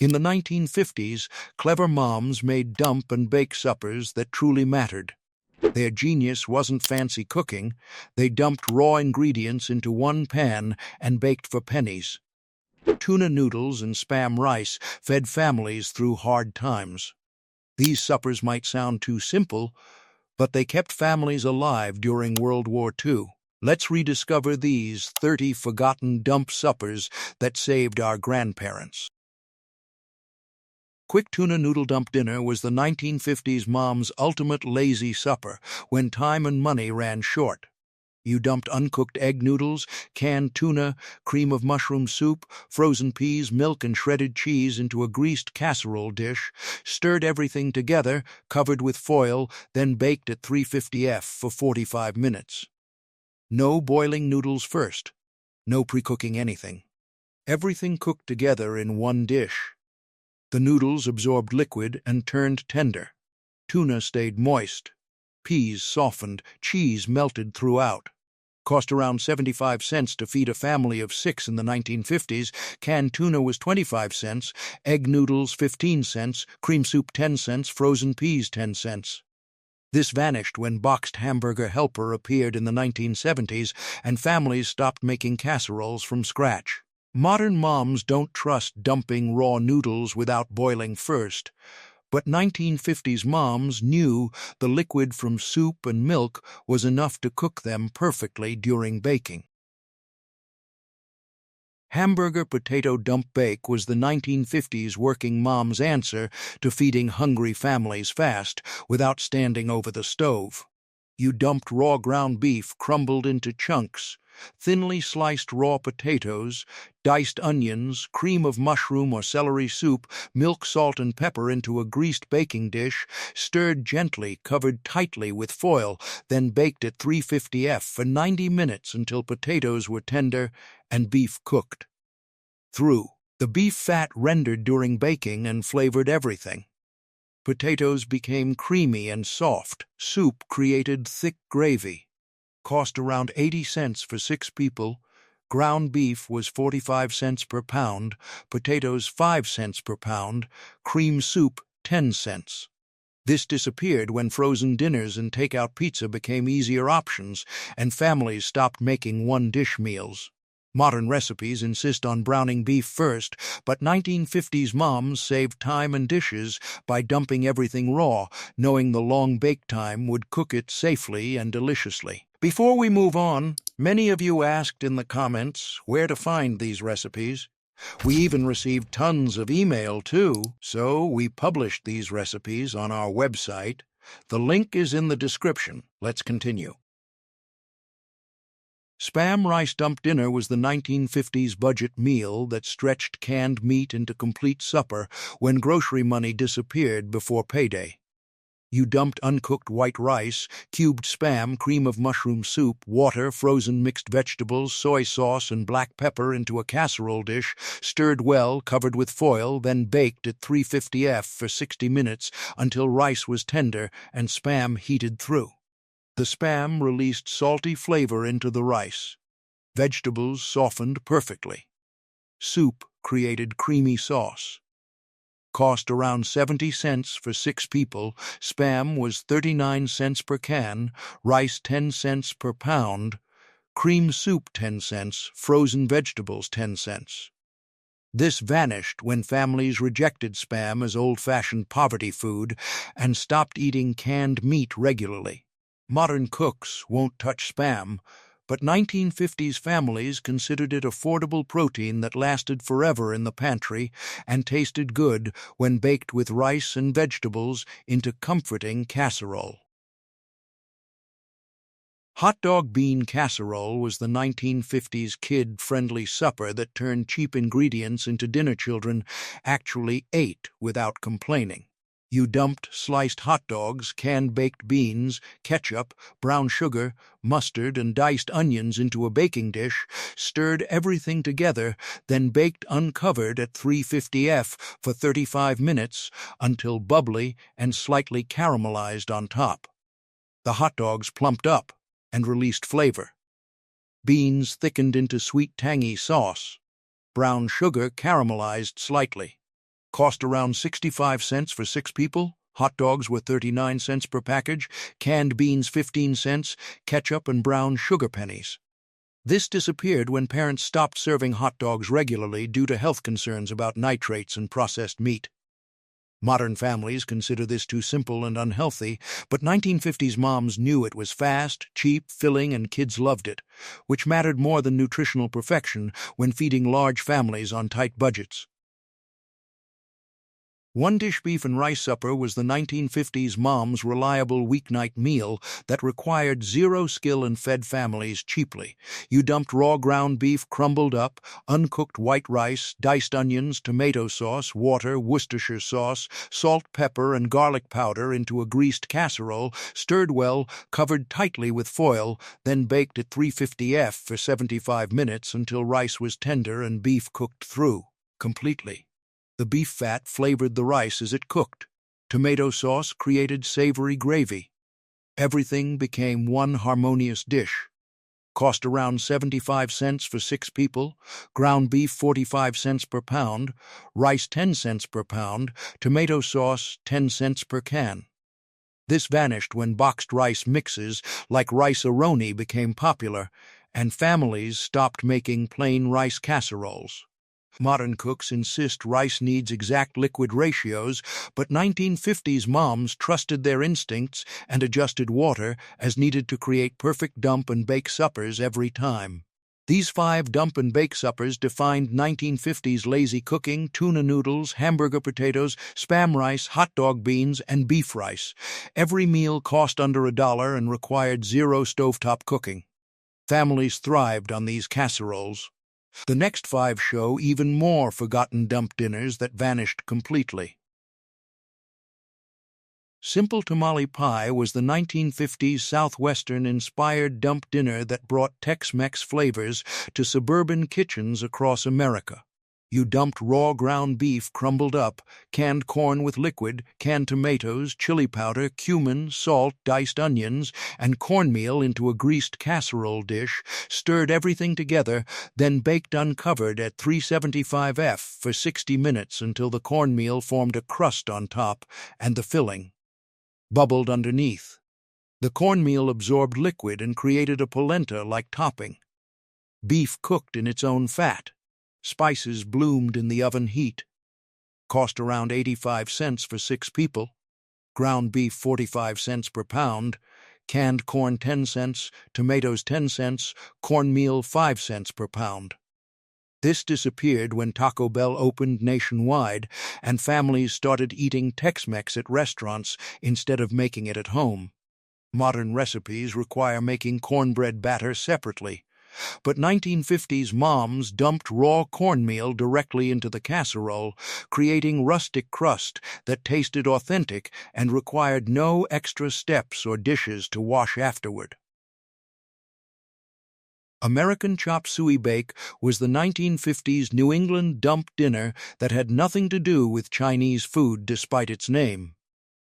In the 1950s, clever moms made dump and bake suppers that truly mattered. Their genius wasn't fancy cooking. They dumped raw ingredients into one pan and baked for pennies. Tuna noodles and Spam rice fed families through hard times. These suppers might sound too simple, but they kept families alive during World War II. Let's rediscover these 30 forgotten dump suppers that saved our grandparents. Quick tuna noodle dump dinner was the 1950s mom's ultimate lazy supper when time and money ran short. You dumped uncooked egg noodles, canned tuna, cream of mushroom soup, frozen peas, milk, and shredded cheese into a greased casserole dish, stirred everything together, covered with foil, then baked at 350 F for 45 minutes. No boiling noodles first. No pre-cooking anything. Everything cooked together in one dish. The noodles absorbed liquid and turned tender. Tuna stayed moist. Peas softened, cheese melted throughout. Cost around 75 cents to feed a family of 6 in the 1950s. Canned tuna was 25 cents, egg noodles 15 cents, cream soup 10 cents, frozen peas 10 cents. This vanished when boxed Hamburger helper appeared in the 1970s and families stopped making casseroles from scratch. Modern moms don't trust dumping raw noodles without boiling first, but 1950s moms knew the liquid from soup and milk was enough to cook them perfectly during baking. Hamburger potato dump bake was the 1950s working mom's answer to feeding hungry families fast without standing over the stove. You dumped raw ground beef crumbled into chunks, thinly sliced raw potatoes, diced onions, cream of mushroom or celery soup, milk, salt, and pepper into a greased baking dish, stirred gently, covered tightly with foil, then baked at 350 F for 90 minutes until potatoes were tender and beef cooked through. The beef fat rendered during baking and flavored everything. Potatoes became creamy and soft. Soup created thick gravy. Cost around 80 cents for 6 people. Ground beef was 45 cents per pound, potatoes 5 cents per pound, cream soup 10 cents. This disappeared when frozen dinners and takeout pizza became easier options and families stopped making one-dish meals. Modern recipes insist on browning beef first, but 1950s moms saved time and dishes by dumping everything raw, knowing the long bake time would cook it safely and deliciously. Before we move on, many of you asked in the comments where to find these recipes. We even received tons of email too, so we published these recipes on our website. The link is in the description. Let's continue. Spam rice dump dinner was the 1950s budget meal that stretched canned meat into complete supper when grocery money disappeared before payday. You dumped uncooked white rice, cubed Spam, cream of mushroom soup, water, frozen mixed vegetables, soy sauce, and black pepper into a casserole dish, stirred well, covered with foil, then baked at 350 F for 60 minutes until rice was tender and Spam heated through. The Spam released salty flavor into the rice. Vegetables softened perfectly. Soup created creamy sauce. Cost around 70 cents for 6 people. Spam was 39 cents per can, rice 10 cents per pound, cream soup 10 cents, frozen vegetables 10 cents. This vanished when families rejected Spam as old-fashioned poverty food and stopped eating canned meat regularly. Modern cooks won't touch Spam, but 1950s families considered it affordable protein that lasted forever in the pantry and tasted good when baked with rice and vegetables into comforting casserole. Hot dog bean casserole was the 1950s kid-friendly supper that turned cheap ingredients into dinner children actually ate without complaining. You dumped sliced hot dogs, canned baked beans, ketchup, brown sugar, mustard, and diced onions into a baking dish, stirred everything together, then baked uncovered at 350 F for 35 minutes until bubbly and slightly caramelized on top. The hot dogs plumped up and released flavor. Beans thickened into sweet tangy sauce. Brown sugar caramelized slightly. Cost around 65 cents for 6 people. Hot dogs were 39 cents per package, canned beans 15 cents, ketchup and brown sugar pennies. This disappeared when parents stopped serving hot dogs regularly due to health concerns about nitrates and processed meat. Modern families consider this too simple and unhealthy, but 1950s moms knew it was fast, cheap, filling, and kids loved it, which mattered more than nutritional perfection when feeding large families on tight budgets. One-dish beef and rice supper was the 1950s mom's reliable weeknight meal that required zero skill and fed families cheaply. You dumped raw ground beef crumbled up, uncooked white rice, diced onions, tomato sauce, water, Worcestershire sauce, salt, pepper, and garlic powder into a greased casserole, stirred well, covered tightly with foil, then baked at 350 F for 75 minutes until rice was tender and beef cooked through completely. The beef fat flavored the rice as it cooked. Tomato sauce created savory gravy. Everything became one harmonious dish. Cost around 75 cents for 6 people, ground beef 45 cents per pound, rice 10 cents per pound, tomato sauce 10 cents per can. This vanished when boxed rice mixes like rice-a-roni became popular, and families stopped making plain rice casseroles. Modern cooks insist rice needs exact liquid ratios, but 1950s moms trusted their instincts and adjusted water as needed to create perfect dump and bake suppers every time. These 5 dump and bake suppers defined 1950s lazy cooking: tuna noodles, Hamburger potatoes, Spam rice, hot dog beans, and beef rice. Every meal cost under $1 and required zero stovetop cooking. Families thrived on these casseroles. The next 5 show even more forgotten dump dinners that vanished completely. Simple tamale pie was the 1950s Southwestern-inspired dump dinner that brought Tex-Mex flavors to suburban kitchens across America. You dumped raw ground beef crumbled up, canned corn with liquid, canned tomatoes, chili powder, cumin, salt, diced onions, and cornmeal into a greased casserole dish, stirred everything together, then baked uncovered at 375 F for 60 minutes until the cornmeal formed a crust on top and the filling bubbled underneath. The cornmeal absorbed liquid and created a polenta-like topping. Beef cooked in its own fat. Spices bloomed in the oven heat. Cost around 85 cents for 6 people. Ground beef 45 cents per pound. Canned corn 10 cents, tomatoes 10 cents, cornmeal 5 cents per pound. This disappeared when Taco Bell opened nationwide and families started eating Tex-Mex at restaurants instead of making it at home. Modern recipes require making cornbread batter separately, but 1950s moms dumped raw cornmeal directly into the casserole, creating rustic crust that tasted authentic and required no extra steps or dishes to wash afterward. American chop suey bake was the 1950s New England dump dinner that had nothing to do with Chinese food despite its name.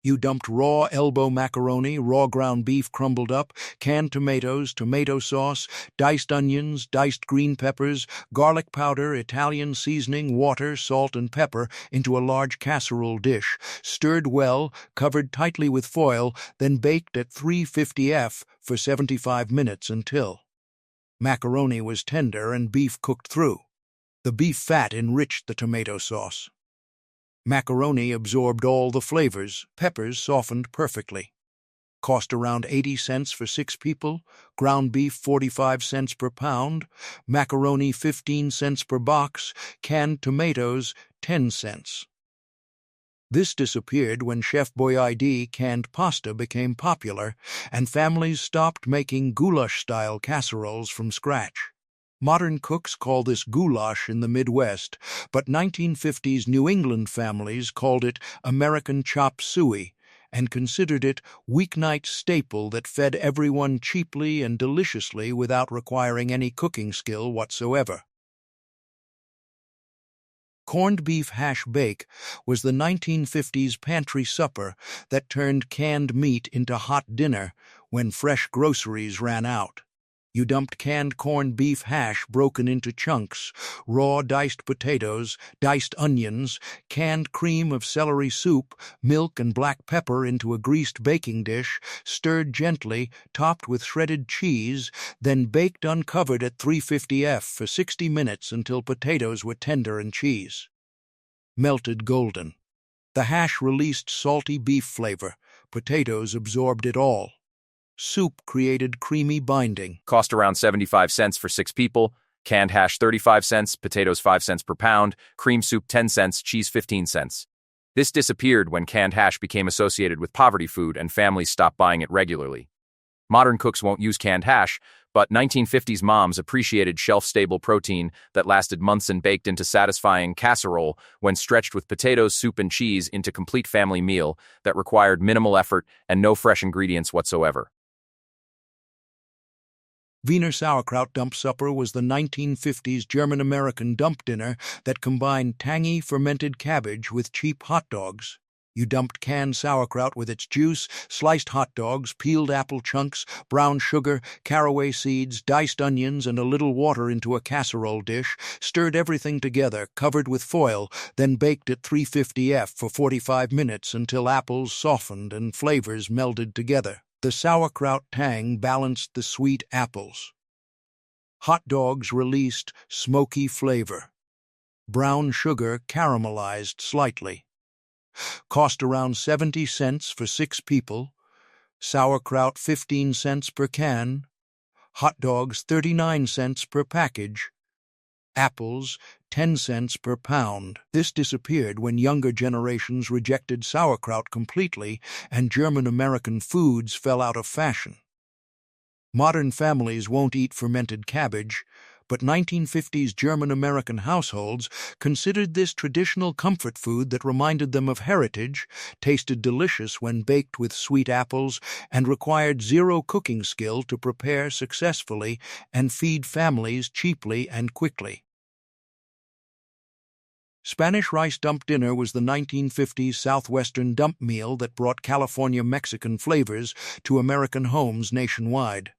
You dumped raw elbow macaroni, raw ground beef crumbled up, canned tomatoes, tomato sauce, diced onions, diced green peppers, garlic powder, Italian seasoning, water, salt, and pepper into a large casserole dish, stirred well, covered tightly with foil, then baked at 350 F for 75 minutes until macaroni was tender and beef cooked through. The beef fat enriched the tomato sauce. Macaroni absorbed all the flavors, peppers softened perfectly. Cost around 80 cents for 6 people, ground beef 45 cents per pound, macaroni 15 cents per box, canned tomatoes 10 cents. This disappeared when Chef Boyardee canned pasta became popular and families stopped making goulash-style casseroles from scratch. Modern cooks call this goulash in the Midwest, but 1950s New England families called it American chop suey and considered it weeknight staple that fed everyone cheaply and deliciously without requiring any cooking skill whatsoever. Corned beef hash bake was the 1950s pantry supper that turned canned meat into hot dinner when fresh groceries ran out. You dumped canned corned beef hash broken into chunks, raw diced potatoes, diced onions, canned cream of celery soup, milk and black pepper into a greased baking dish, stirred gently, topped with shredded cheese, then baked uncovered at 350 F for 60 minutes until potatoes were tender and cheese melted golden. The hash released salty beef flavor. Potatoes absorbed it all. Soup created creamy binding. Cost around 75 cents for 6 people. Canned hash 35 cents, potatoes 5 cents per pound, cream soup 10 cents, cheese 15 cents. This disappeared when canned hash became associated with poverty food and families stopped buying it regularly. Modern cooks won't use canned hash, but 1950s moms appreciated shelf-stable protein that lasted months and baked into satisfying casserole when stretched with potatoes, soup, and cheese into complete family meal that required minimal effort and no fresh ingredients whatsoever. Wiener Sauerkraut dump supper was the 1950s German-American dump dinner that combined tangy fermented cabbage with cheap hot dogs. You dumped canned sauerkraut with its juice, sliced hot dogs, peeled apple chunks, brown sugar, caraway seeds, diced onions, and a little water into a casserole dish, stirred everything together, covered with foil, then baked at 350 F for 45 minutes until apples softened and flavors melded together. The sauerkraut tang balanced the sweet apples. Hot dogs released smoky flavor. Brown sugar caramelized slightly. Cost around 70 cents for 6 people. Sauerkraut 15 cents per can. Hot dogs 39 cents per package. Apples 10 cents per pound. This disappeared when younger generations rejected sauerkraut completely and German-American foods fell out of fashion. Modern families won't eat fermented cabbage, but 1950s German-American households considered this traditional comfort food that reminded them of heritage, tasted delicious when baked with sweet apples, and required zero cooking skill to prepare successfully and feed families cheaply and quickly. Spanish rice dump dinner was the 1950s Southwestern dump meal that brought California Mexican flavors to American homes nationwide.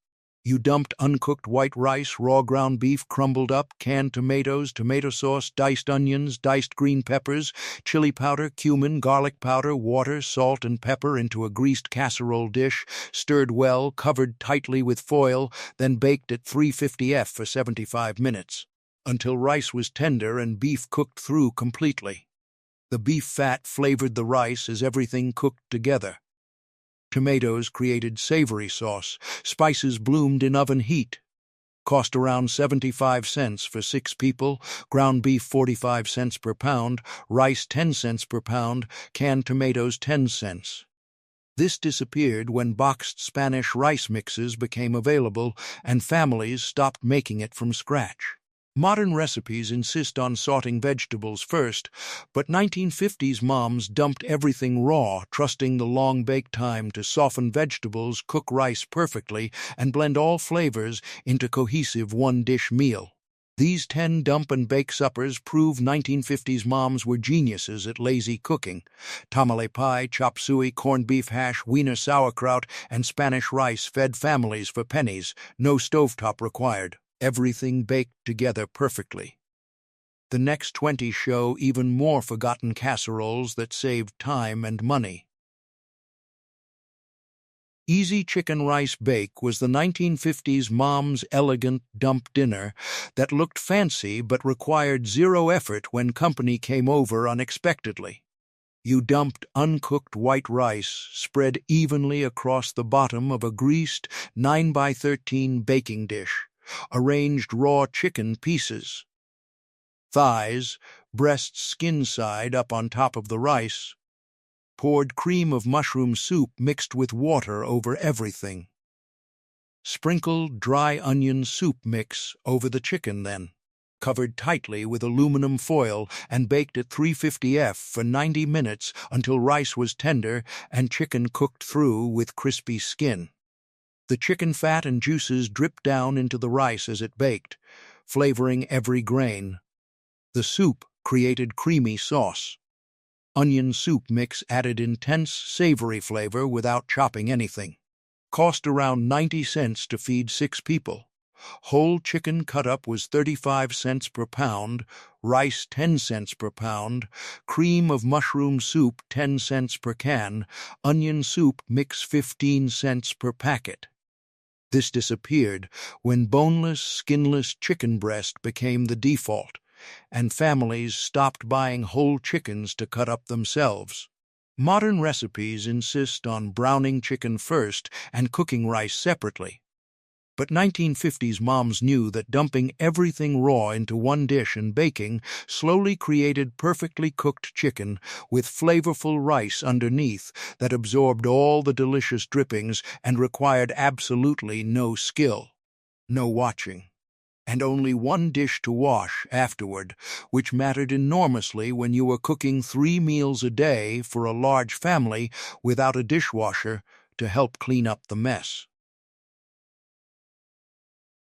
You dumped uncooked white rice, raw ground beef crumbled up, canned tomatoes, tomato sauce, diced onions, diced green peppers, chili powder, cumin, garlic powder, water, salt, and pepper into a greased casserole dish, stirred well, covered tightly with foil, then baked at 350 F for 75 minutes, until rice was tender and beef cooked through completely. The beef fat flavored the rice as everything cooked together. Tomatoes created savory sauce. Spices bloomed in oven heat. Cost around 75 cents for 6 people. Ground beef 45 cents per pound. Rice 10 cents per pound. Canned tomatoes 10 cents. This disappeared when boxed Spanish rice mixes became available and families stopped making it from scratch. Modern recipes insist on sauteing vegetables first, but 1950s moms dumped everything raw, trusting the long bake time to soften vegetables, cook rice perfectly, and blend all flavors into cohesive one-dish meal. These 10 dump and bake suppers prove 1950s moms were geniuses at lazy cooking. Tamale pie, chop suey, corned beef hash, Wiener sauerkraut, and Spanish rice fed families for pennies, no stovetop required. Everything baked together perfectly. The next 20 show even more forgotten casseroles that saved time and money. Easy Chicken Rice Bake was the 1950s mom's elegant dump dinner that looked fancy but required zero effort when company came over unexpectedly. You dumped uncooked white rice spread evenly across the bottom of a greased 9x13 baking dish. Arranged raw chicken pieces, thighs, breasts skin side up on top of the rice, poured cream of mushroom soup mixed with water over everything, sprinkled dry onion soup mix over the chicken then, covered tightly with aluminum foil and baked at 350 F for 90 minutes until rice was tender and chicken cooked through with crispy skin. The chicken fat and juices dripped down into the rice as it baked, flavoring every grain. The soup created creamy sauce. Onion soup mix added intense, savory flavor without chopping anything. Cost around 90 cents to feed 6 people. Whole chicken cut up was 35 cents per pound, rice 10 cents per pound, cream of mushroom soup 10 cents per can, onion soup mix 15 cents per packet. This disappeared when boneless, skinless chicken breast became the default, and families stopped buying whole chickens to cut up themselves. Modern recipes insist on browning chicken first and cooking rice separately. But 1950s moms knew that dumping everything raw into one dish and baking slowly created perfectly cooked chicken with flavorful rice underneath that absorbed all the delicious drippings and required absolutely no skill, no watching, and only one dish to wash afterward, which mattered enormously when you were cooking 3 meals a day for a large family without a dishwasher to help clean up the mess.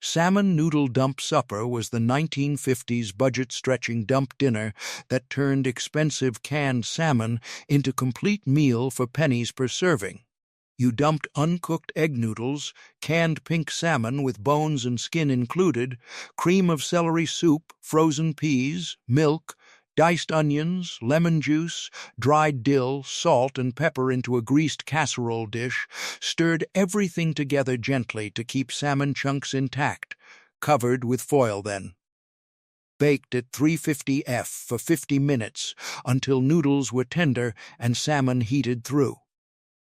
Salmon noodle dump supper was the 1950s budget-stretching dump dinner that turned expensive canned salmon into complete meal for pennies per serving. You dumped uncooked egg noodles, canned pink salmon with bones and skin included, cream of celery soup, frozen peas, milk, diced onions, lemon juice, dried dill, salt, and pepper into a greased casserole dish, stirred everything together gently to keep salmon chunks intact, covered with foil then. Baked at 350 F for 50 minutes until noodles were tender and salmon heated through.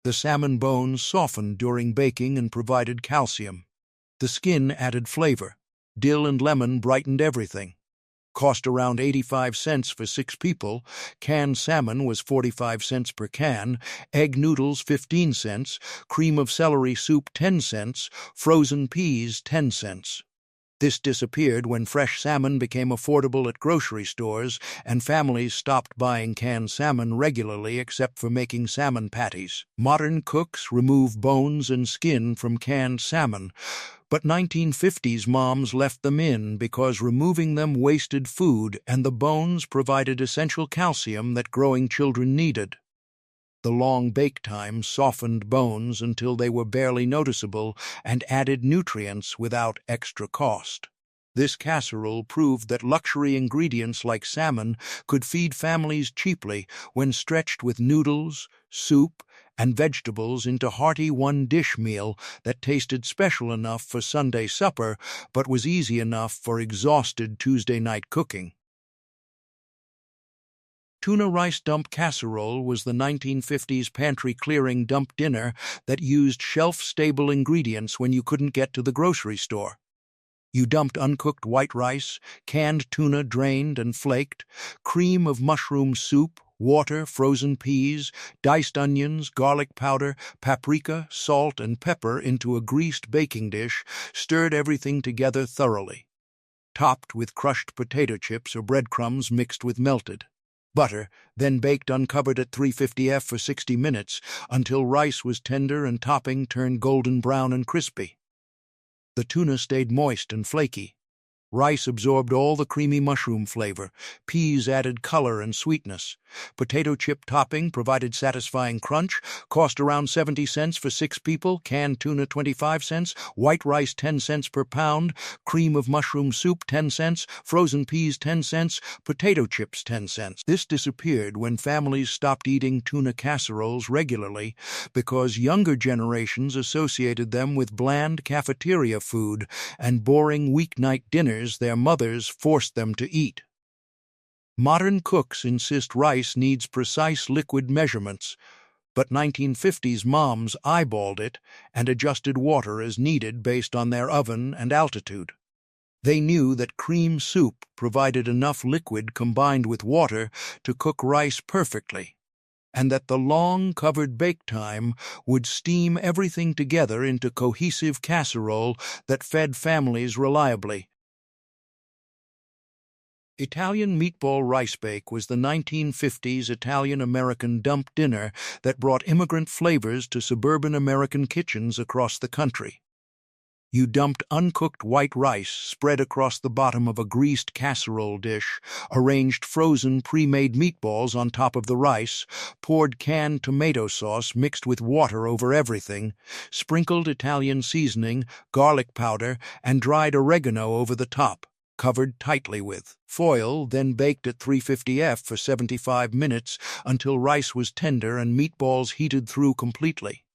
The salmon bones softened during baking and provided calcium. The skin added flavor. Dill and lemon brightened everything. Cost around 85 cents for 6 people, canned salmon was 45 cents per can, egg noodles 15 cents, cream of celery soup 10 cents, frozen peas 10 cents. This disappeared when fresh salmon became affordable at grocery stores and families stopped buying canned salmon regularly except for making salmon patties. Modern cooks remove bones and skin from canned salmon, but 1950s moms left them in because removing them wasted food and the bones provided essential calcium that growing children needed. The long bake time softened bones until they were barely noticeable and added nutrients without extra cost. This casserole proved that luxury ingredients like salmon could feed families cheaply when stretched with noodles, soup, and vegetables into hearty one-dish meal that tasted special enough for Sunday supper but was easy enough for exhausted Tuesday night cooking. Tuna rice dump casserole was the 1950s pantry-clearing dump dinner that used shelf-stable ingredients when you couldn't get to the grocery store. You dumped uncooked white rice, canned tuna drained and flaked, cream of mushroom soup, water, frozen peas, diced onions, garlic powder, paprika, salt, and pepper into a greased baking dish, stirred everything together thoroughly. Topped with crushed potato chips or breadcrumbs mixed with melted butter, then baked uncovered at 350 F for 60 minutes until rice was tender and topping turned golden brown and crispy. The tuna stayed moist and flaky. Rice absorbed all the creamy mushroom flavor. Peas added color and sweetness. Potato chip topping provided satisfying crunch. Cost around 70 cents for 6 people. Canned tuna 25 cents. White rice 10 cents per pound. Cream of mushroom soup 10 cents. Frozen peas 10 cents. Potato chips 10 cents. This disappeared when families stopped eating tuna casseroles regularly because younger generations associated them with bland cafeteria food and boring weeknight dinners their mothers forced them to eat. Modern cooks insist rice needs precise liquid measurements, but 1950s moms eyeballed it and adjusted water as needed based on their oven and altitude. They knew that cream soup provided enough liquid combined with water to cook rice perfectly, and that the long covered bake time would steam everything together into cohesive casserole that fed families reliably. Italian meatball rice bake was the 1950s Italian-American dump dinner that brought immigrant flavors to suburban American kitchens across the country. You dumped uncooked white rice spread across the bottom of a greased casserole dish, arranged frozen pre-made meatballs on top of the rice, poured canned tomato sauce mixed with water over everything, sprinkled Italian seasoning, garlic powder, and dried oregano over the top, covered tightly with foil, then baked at 350 F for 75 minutes until rice was tender and meatballs heated through completely.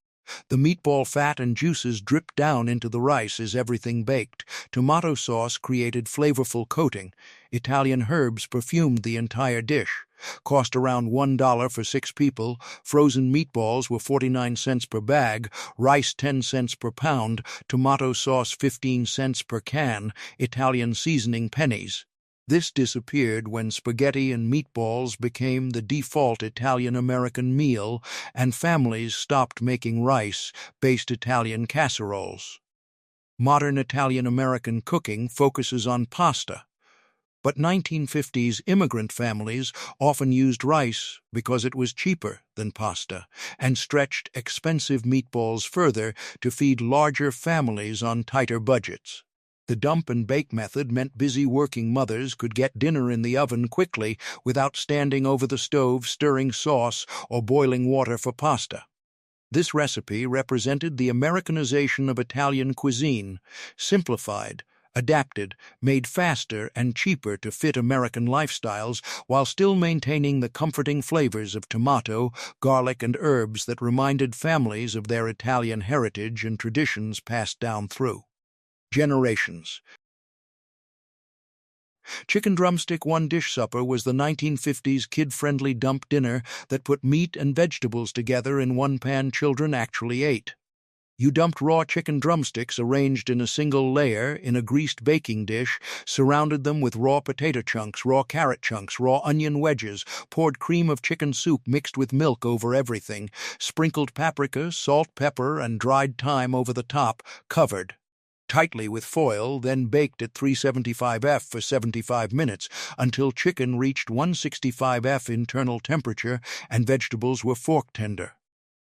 The meatball fat and juices dripped down into the rice as everything baked. Tomato sauce created flavorful coating. Italian herbs perfumed the entire dish. Cost around $1 for 6 people. Frozen meatballs were 49 cents per bag, rice 10 cents per pound, tomato sauce 15 cents per can, Italian seasoning pennies. This disappeared when spaghetti and meatballs became the default Italian-American meal and families stopped making rice-based Italian casseroles. Modern Italian-American cooking focuses on pasta, but 1950s immigrant families often used rice because it was cheaper than pasta and stretched expensive meatballs further to feed larger families on tighter budgets. The dump and bake method meant busy working mothers could get dinner in the oven quickly without standing over the stove stirring sauce or boiling water for pasta. This recipe represented the Americanization of Italian cuisine, simplified, adapted, made faster and cheaper to fit American lifestyles while still maintaining the comforting flavors of tomato, garlic, and herbs that reminded families of their Italian heritage and traditions passed down through generations. Chicken drumstick one-dish supper was the 1950s kid-friendly dump dinner that put meat and vegetables together in one pan children actually ate. You dumped raw chicken drumsticks arranged in a single layer in a greased baking dish, surrounded them with raw potato chunks, raw carrot chunks, raw onion wedges, poured cream of chicken soup mixed with milk over everything, sprinkled paprika, salt, pepper, and dried thyme over the top, covered tightly with foil, then baked at 375 F for 75 minutes until chicken reached 165 F internal temperature and vegetables were fork tender.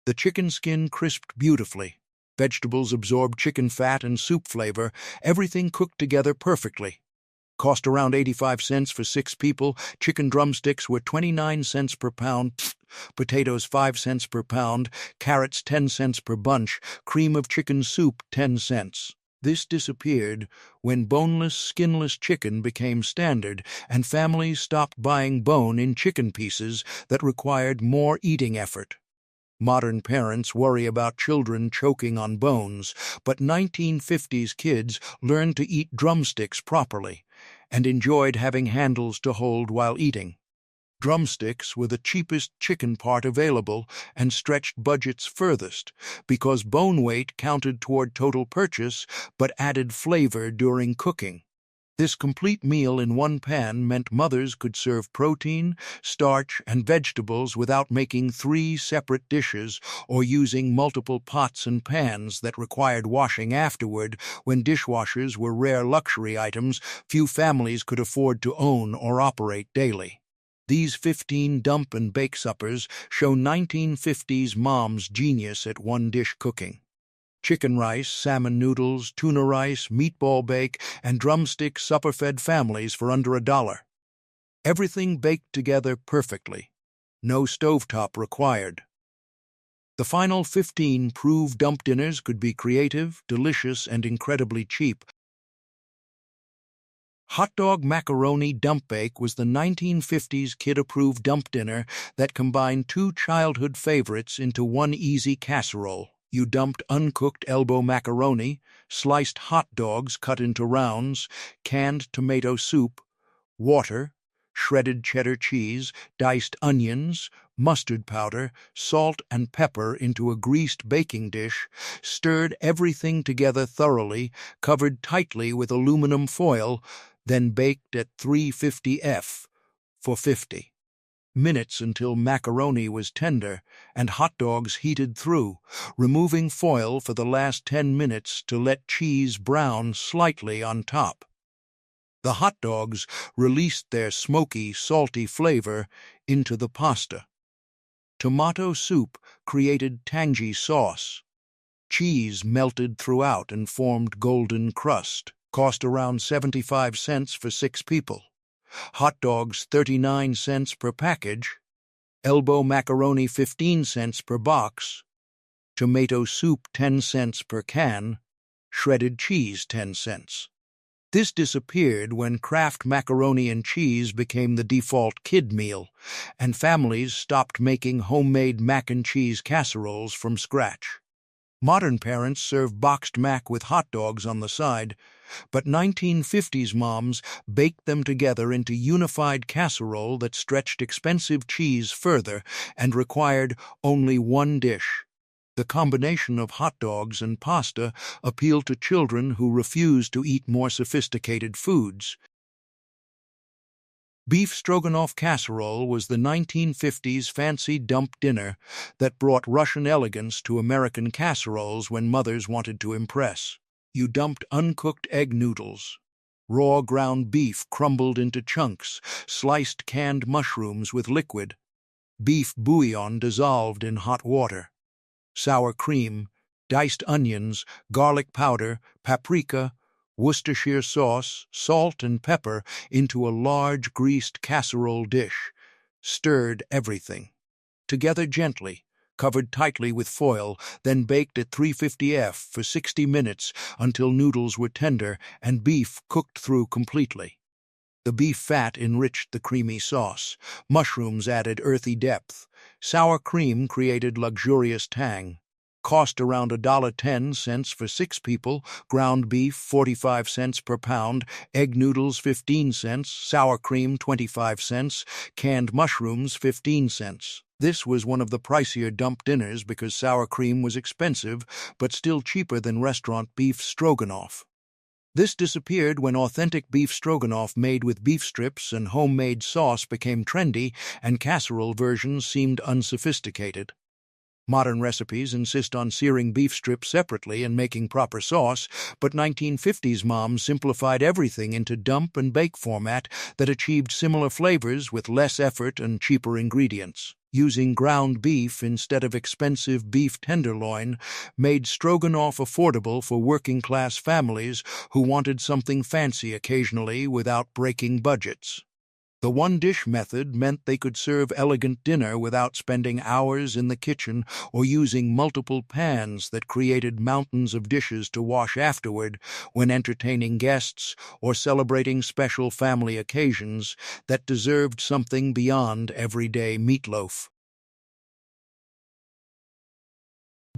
The chicken skin crisped beautifully. Vegetables absorbed chicken fat and soup flavor, everything cooked together perfectly. Cost around 85 cents for 6 people. Chicken drumsticks were 29 cents per pound, potatoes 5 cents per pound, carrots 10 cents per bunch, cream of chicken soup 10 cents. This disappeared when boneless, skinless chicken became standard and families stopped buying bone in chicken pieces that required more eating effort. Modern parents worry about children choking on bones, but 1950s kids learned to eat drumsticks properly and enjoyed having handles to hold while eating. Drumsticks were the cheapest chicken part available and stretched budgets furthest because bone weight counted toward total purchase but added flavor during cooking. This complete meal in one pan meant mothers could serve protein, starch, and vegetables without making 3 separate dishes or using multiple pots and pans that required washing afterward. When dishwashers were rare luxury items few families could afford to own or operate daily. These 15 dump and bake suppers show 1950s moms' genius at one-dish cooking. Chicken rice, salmon noodles, tuna rice, meatball bake, and drumstick supper fed families for under $1. Everything baked together perfectly. No stovetop required. The final 15 proved dump dinners could be creative, delicious, and incredibly cheap. Hot dog macaroni dump bake was the 1950s kid-approved dump dinner that combined 2 childhood favorites into one easy casserole. You dumped uncooked elbow macaroni, sliced hot dogs cut into rounds, canned tomato soup, water, shredded cheddar cheese, diced onions, mustard powder, salt, and pepper into a greased baking dish, stirred everything together thoroughly, covered tightly with aluminum foil, then baked at 350 F for 50 minutes until macaroni was tender and hot dogs heated through, removing foil for the last 10 minutes to let cheese brown slightly on top. The hot dogs released their smoky, salty flavor into the pasta. Tomato soup created tangy sauce. Cheese melted throughout and formed golden crust. Cost around 75 cents for 6 people. Hot dogs 39 cents per package. Elbow macaroni 15 cents per box. Tomato soup 10 cents per can. Shredded cheese 10 cents. This disappeared when Kraft macaroni and cheese became the default kid meal, and families stopped making homemade mac and cheese casseroles from scratch. Modern parents serve boxed mac with hot dogs on the side, but 1950s moms baked them together into unified casserole that stretched expensive cheese further and required only one dish. The combination of hot dogs and pasta appealed to children who refused to eat more sophisticated foods. Beef stroganoff casserole was the 1950s fancy dump dinner that brought Russian elegance to American casseroles when mothers wanted to impress. You dumped uncooked egg noodles, raw ground beef crumbled into chunks, sliced canned mushrooms with liquid, beef bouillon dissolved in hot water, sour cream, diced onions, garlic powder, paprika, Worcestershire sauce, salt, and pepper into a large greased casserole dish. Stirred everything. Together gently, covered tightly with foil, then baked at 350 F for 60 minutes until noodles were tender and beef cooked through completely. The beef fat enriched the creamy sauce. Mushrooms added earthy depth. Sour cream created luxurious tang. Cost around $1.10 for 6 people, ground beef 45 cents per pound, egg noodles 15 cents, sour cream 25 cents, canned mushrooms 15 cents. This was one of the pricier dump dinners because sour cream was expensive, but still cheaper than restaurant beef stroganoff. This disappeared when authentic beef stroganoff made with beef strips and homemade sauce became trendy and casserole versions seemed unsophisticated. Modern recipes insist on searing beef strips separately and making proper sauce, but 1950s moms simplified everything into dump and bake format that achieved similar flavors with less effort and cheaper ingredients. Using ground beef instead of expensive beef tenderloin made stroganoff affordable for working-class families who wanted something fancy occasionally without breaking budgets. The one-dish method meant they could serve elegant dinner without spending hours in the kitchen or using multiple pans that created mountains of dishes to wash afterward when entertaining guests or celebrating special family occasions that deserved something beyond everyday meatloaf.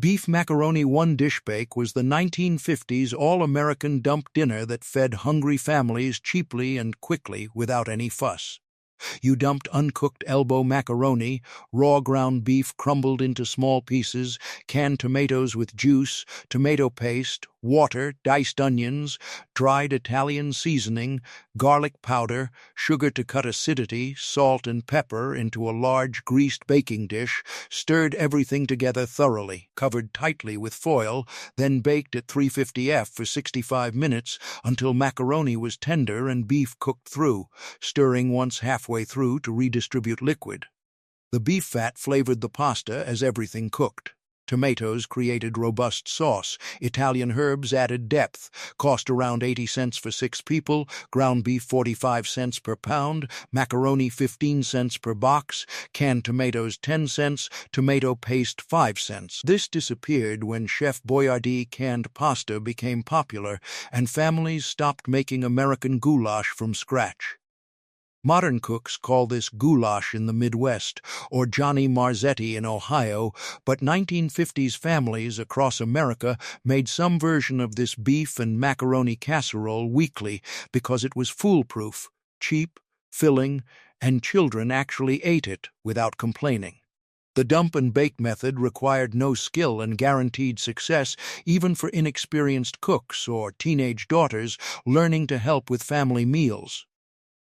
Beef macaroni one-dish bake was the 1950s all-American dump dinner that fed hungry families cheaply and quickly without any fuss. You dumped uncooked elbow macaroni, raw ground beef crumbled into small pieces, canned tomatoes with juice, tomato paste, water, diced onions, dried Italian seasoning, garlic powder, sugar to cut acidity, salt and pepper into a large greased baking dish, stirred everything together thoroughly, covered tightly with foil, then baked at 350 F for 65 minutes until macaroni was tender and beef cooked through, stirring once halfway through to redistribute liquid. The beef fat flavored the pasta as everything cooked. Tomatoes created robust sauce. Italian herbs added depth. Cost around 80 cents for 6 people. Ground beef 45 cents per pound. Macaroni 15 cents per box. Canned tomatoes 10 cents. Tomato paste 5 cents. This disappeared when Chef Boyardee canned pasta became popular and families stopped making American goulash from scratch. Modern cooks call this goulash in the Midwest or Johnny Marzetti in Ohio, but 1950s families across America made some version of this beef and macaroni casserole weekly because it was foolproof, cheap, filling, and children actually ate it without complaining. The dump and bake method required no skill and guaranteed success even for inexperienced cooks or teenage daughters learning to help with family meals.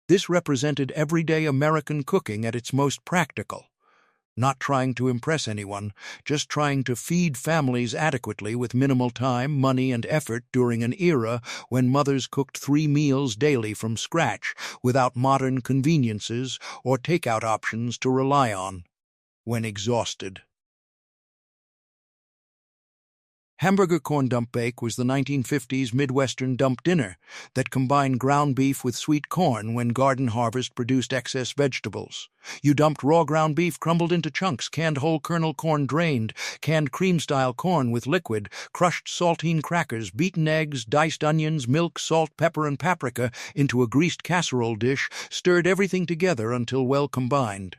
This represented everyday American cooking at its most practical. Not trying to impress anyone, just trying to feed families adequately with minimal time, money, and effort during an era when mothers cooked 3 meals daily from scratch without modern conveniences or takeout options to rely on. When exhausted, Hamburger corn dump bake was the 1950s Midwestern dump dinner that combined ground beef with sweet corn when garden harvest produced excess vegetables. You dumped raw ground beef crumbled into chunks, canned whole kernel corn drained, canned cream-style corn with liquid, crushed saltine crackers, beaten eggs, diced onions, milk, salt, pepper, and paprika into a greased casserole dish, stirred everything together until well combined.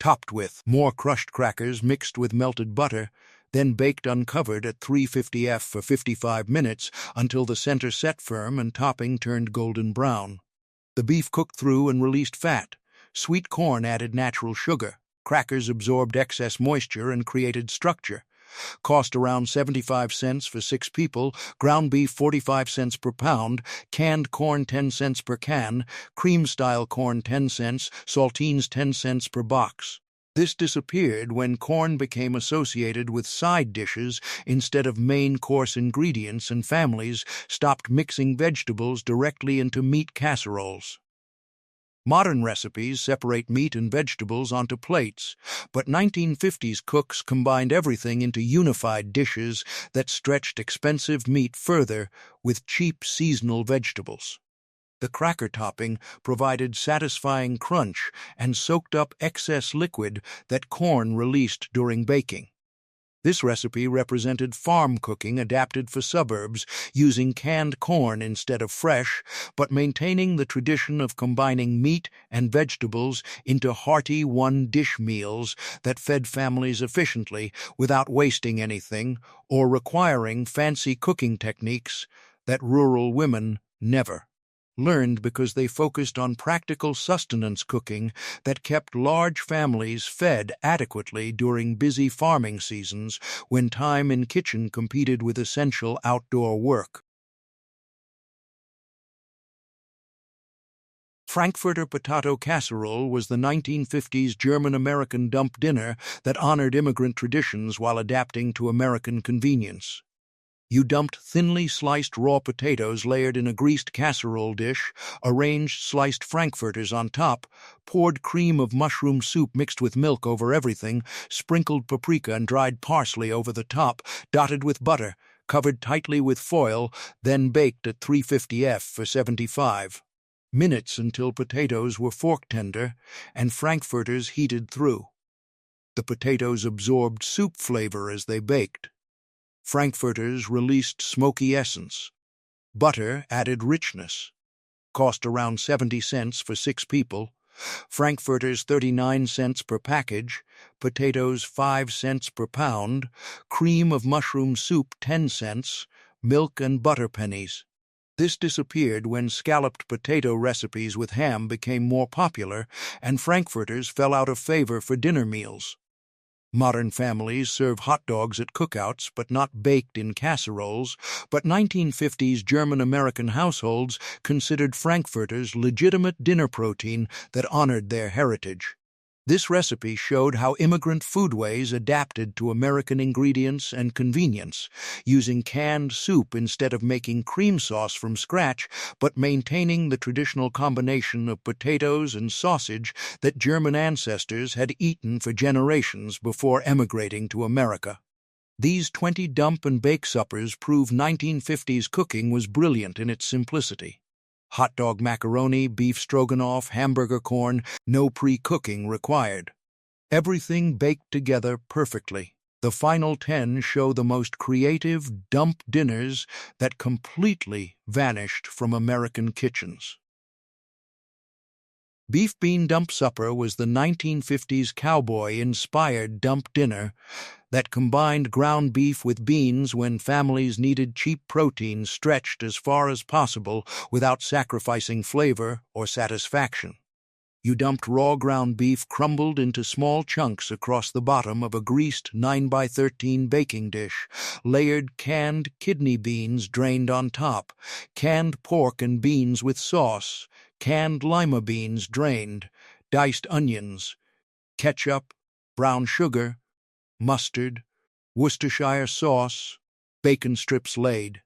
Topped with more crushed crackers mixed with melted butter, then baked uncovered at 350 F for 55 minutes until the center set firm and topping turned golden brown. The beef cooked through and released fat. Sweet corn added natural sugar. Crackers absorbed excess moisture and created structure. Cost around 75 cents for 6 people, ground beef 45 cents per pound, canned corn 10 cents per can, cream-style corn 10 cents, saltines 10 cents per box. This disappeared when corn became associated with side dishes instead of main course ingredients, and families stopped mixing vegetables directly into meat casseroles. Modern recipes separate meat and vegetables onto plates, but 1950s cooks combined everything into unified dishes that stretched expensive meat further with cheap seasonal vegetables. The cracker topping provided satisfying crunch and soaked up excess liquid that corn released during baking. This recipe represented farm cooking adapted for suburbs, using canned corn instead of fresh, but maintaining the tradition of combining meat and vegetables into hearty one-dish meals that fed families efficiently without wasting anything or requiring fancy cooking techniques that rural women never learned because they focused on practical sustenance cooking that kept large families fed adequately during busy farming seasons when time in kitchen competed with essential outdoor work. Frankfurter potato casserole was the 1950s German-American dump dinner that honored immigrant traditions while adapting to American convenience. You dumped thinly sliced raw potatoes layered in a greased casserole dish, arranged sliced frankfurters on top, poured cream of mushroom soup mixed with milk over everything, sprinkled paprika and dried parsley over the top, dotted with butter, covered tightly with foil, then baked at 350 F for 75 minutes until potatoes were fork tender and frankfurters heated through. The potatoes absorbed soup flavor as they baked. Frankfurters released smoky essence. Butter added richness. Cost around 70 cents for 6 people. Frankfurters 39 cents per package. Potatoes 5 cents per pound. Cream of mushroom soup 10 cents. Milk and butter pennies. This disappeared when scalloped potato recipes with ham became more popular and frankfurters fell out of favor for dinner meals. Modern families serve hot dogs at cookouts but not baked in casseroles, but 1950s German-American households considered frankfurters legitimate dinner protein that honored their heritage. This recipe showed how immigrant foodways adapted to American ingredients and convenience, using canned soup instead of making cream sauce from scratch, but maintaining the traditional combination of potatoes and sausage that German ancestors had eaten for generations before emigrating to America. These 20 dump and bake suppers prove 1950s cooking was brilliant in its simplicity. Hot dog macaroni, beef stroganoff, hamburger corn, no pre-cooking required. Everything baked together perfectly. The final 10 show the most creative dump dinners that completely vanished from American kitchens. Beef bean dump supper was the 1950s Cowboy-inspired dump dinner that combined ground beef with beans when families needed cheap protein stretched as far as possible without sacrificing flavor or satisfaction. You dumped raw ground beef crumbled into small chunks across the bottom of a greased 9x13 baking dish, layered canned kidney beans drained on top, canned pork and beans with sauce, canned lima beans drained, diced onions, ketchup, brown sugar, mustard, Worcestershire sauce, bacon strips laid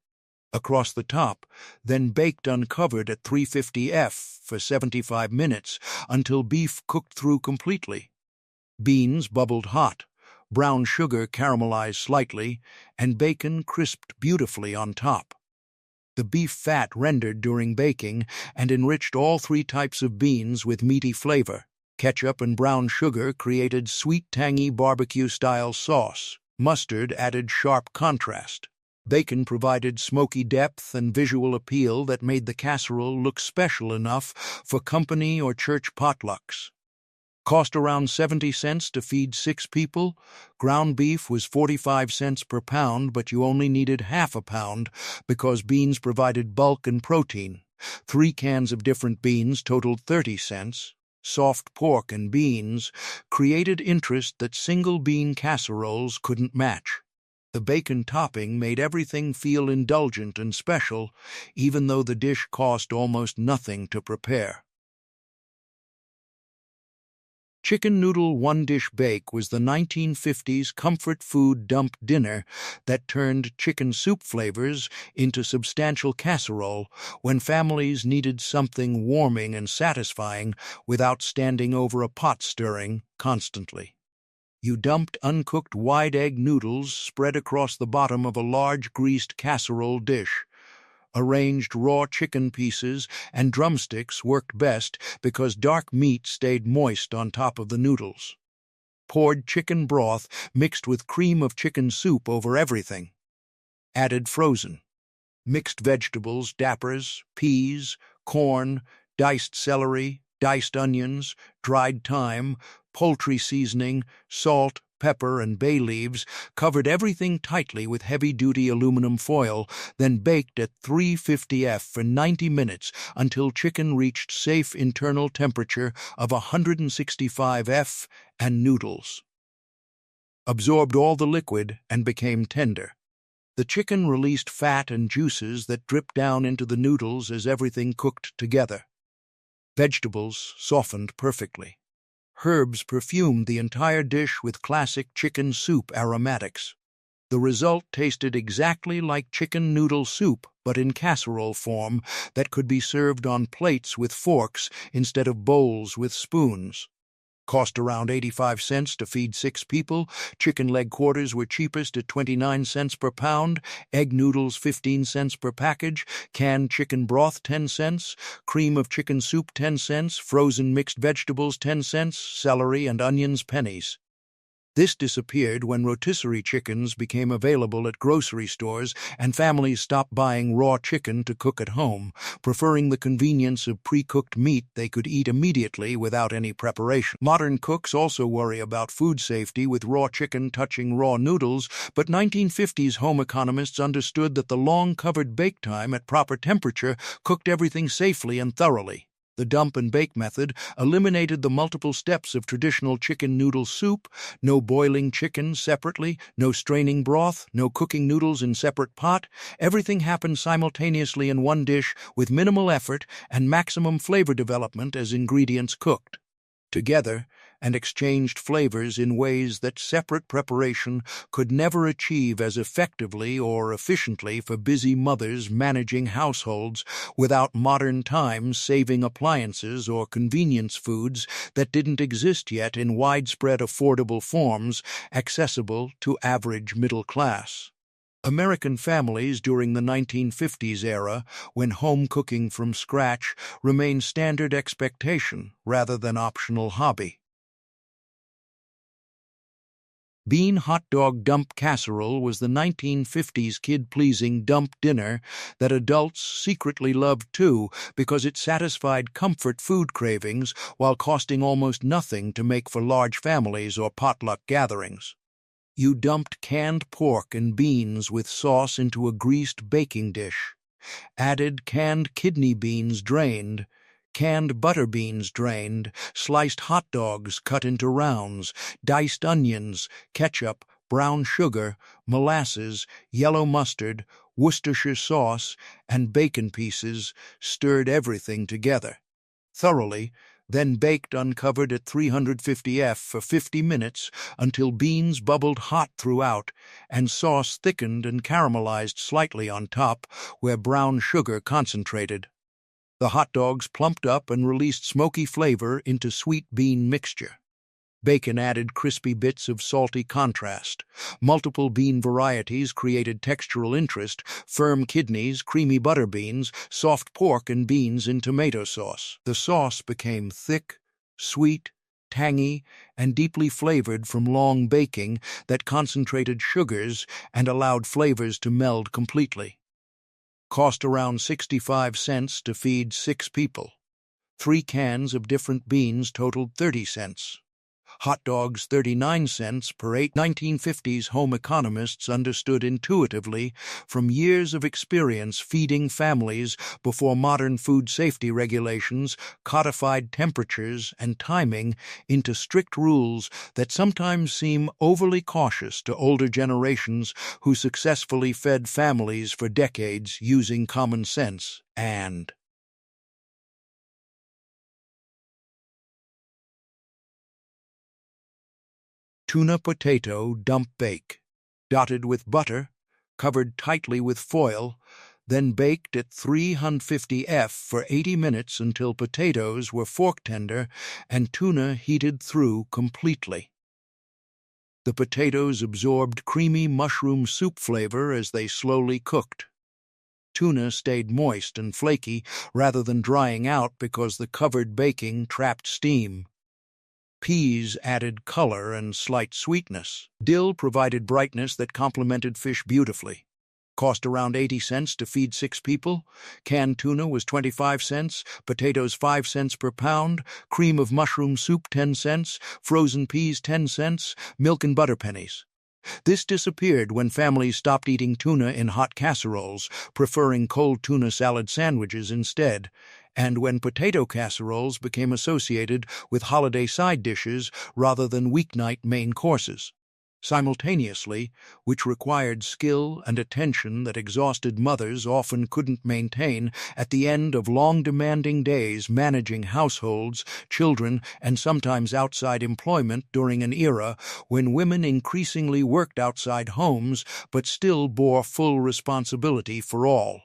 across the top, then baked uncovered at 350 F for 75 minutes until beef cooked through completely. Beans bubbled hot, brown sugar caramelized slightly, and bacon crisped beautifully on top. The beef fat rendered during baking and enriched all three types of beans with meaty flavor. Ketchup and brown sugar created sweet, tangy barbecue-style sauce. Mustard added sharp contrast. Bacon provided smoky depth and visual appeal that made the casserole look special enough for company or church potlucks. Cost around 70 cents to feed 6 people. Ground beef was 45 cents per pound, but you only needed half a pound because beans provided bulk and protein. 3 cans of different beans totaled 30 cents. Soft pork and beans created interest that single bean casseroles couldn't match. The bacon topping made everything feel indulgent and special, even though the dish cost almost nothing to prepare. Chicken noodle one-dish bake was the 1950s comfort food dump dinner that turned chicken soup flavors into substantial casserole when families needed something warming and satisfying without standing over a pot stirring constantly. You dumped uncooked wide egg noodles spread across the bottom of a large greased casserole dish. Arranged raw chicken pieces and drumsticks worked best because dark meat stayed moist on top of the noodles. Poured chicken broth mixed with cream of chicken soup over everything. Added frozen. Mixed vegetables, dappers, peas, corn, diced celery, diced onions, dried thyme, poultry seasoning, salt, pepper, and bay leaves, covered everything tightly with heavy-duty aluminum foil, then baked at 350 F for 90 minutes until chicken reached safe internal temperature of 165 F and noodles absorbed all the liquid and became tender. The chicken released fat and juices that dripped down into the noodles as everything cooked together. Vegetables softened perfectly. Herbs perfumed the entire dish with classic chicken soup aromatics. The result tasted exactly like chicken noodle soup, but in casserole form that could be served on plates with forks instead of bowls with spoons. Cost around 85 cents to feed 6 people. Chicken leg quarters were cheapest at 29 cents per pound, egg noodles 15 cents per package, canned chicken broth 10 cents, cream of chicken soup 10 cents, frozen mixed vegetables 10 cents, celery and onions pennies. This disappeared when rotisserie chickens became available at grocery stores and families stopped buying raw chicken to cook at home, preferring the convenience of pre-cooked meat they could eat immediately without any preparation. Modern cooks also worry about food safety with raw chicken touching raw noodles, but 1950s home economists understood that the long covered bake time at proper temperature cooked everything safely and thoroughly. The dump and bake method eliminated the multiple steps of traditional chicken noodle soup: no boiling chicken separately, no straining broth, no cooking noodles in separate pot. Everything happened simultaneously in one dish with minimal effort and maximum flavor development as ingredients cooked together and exchanged flavors in ways that separate preparation could never achieve as effectively or efficiently for busy mothers managing households without modern time-saving appliances or convenience foods that didn't exist yet in widespread affordable forms accessible to average middle class. American families during the 1950s era, when home cooking from scratch remained standard expectation rather than optional hobby. Bean hot dog dump casserole was the 1950s kid-pleasing dump dinner that adults secretly loved too because it satisfied comfort food cravings while costing almost nothing to make for large families or potluck gatherings. You dumped canned pork and beans with sauce into a greased baking dish, added canned kidney beans drained, canned butter beans drained, sliced hot dogs cut into rounds, diced onions, ketchup, brown sugar, molasses, yellow mustard, Worcestershire sauce, and bacon pieces, stirred everything together thoroughly, then baked uncovered at 350 F for 50 minutes until beans bubbled hot throughout and sauce thickened and caramelized slightly on top where brown sugar concentrated. The hot dogs plumped up and released smoky flavor into sweet bean mixture. Bacon added crispy bits of salty contrast. Multiple bean varieties created textural interest: firm kidneys, creamy butter beans, soft pork, and beans in tomato sauce. The sauce became thick, sweet, tangy, and deeply flavored from long baking that concentrated sugars and allowed flavors to meld completely. Cost around 65 cents to feed 6 people. 3 cans of different beans totaled 30 cents. Hot dogs 39 cents per 8. 1950s home economists understood intuitively from years of experience feeding families before modern food safety regulations codified temperatures and timing into strict rules that sometimes seem overly cautious to older generations who successfully fed families for decades using common sense and tuna potato dump bake, dotted with butter, covered tightly with foil, then baked at 350 F for 80 minutes until potatoes were fork tender and tuna heated through completely. The potatoes absorbed creamy mushroom soup flavor as they slowly cooked. Tuna stayed moist and flaky rather than drying out because the covered baking trapped steam. Peas added color and slight sweetness. Dill provided brightness that complemented fish beautifully. Cost around 80 cents to feed 6 people. Canned tuna was 25 cents, potatoes 5 cents per pound, cream of mushroom soup 10 cents, frozen peas 10 cents, milk and butter pennies. This disappeared when families stopped eating tuna in hot casseroles, preferring cold tuna salad sandwiches instead, and when potato casseroles became associated with holiday side dishes rather than weeknight main courses. Simultaneously, which required skill and attention that exhausted mothers often couldn't maintain at the end of long demanding days managing households, children, and sometimes outside employment during an era when women increasingly worked outside homes but still bore full responsibility for all.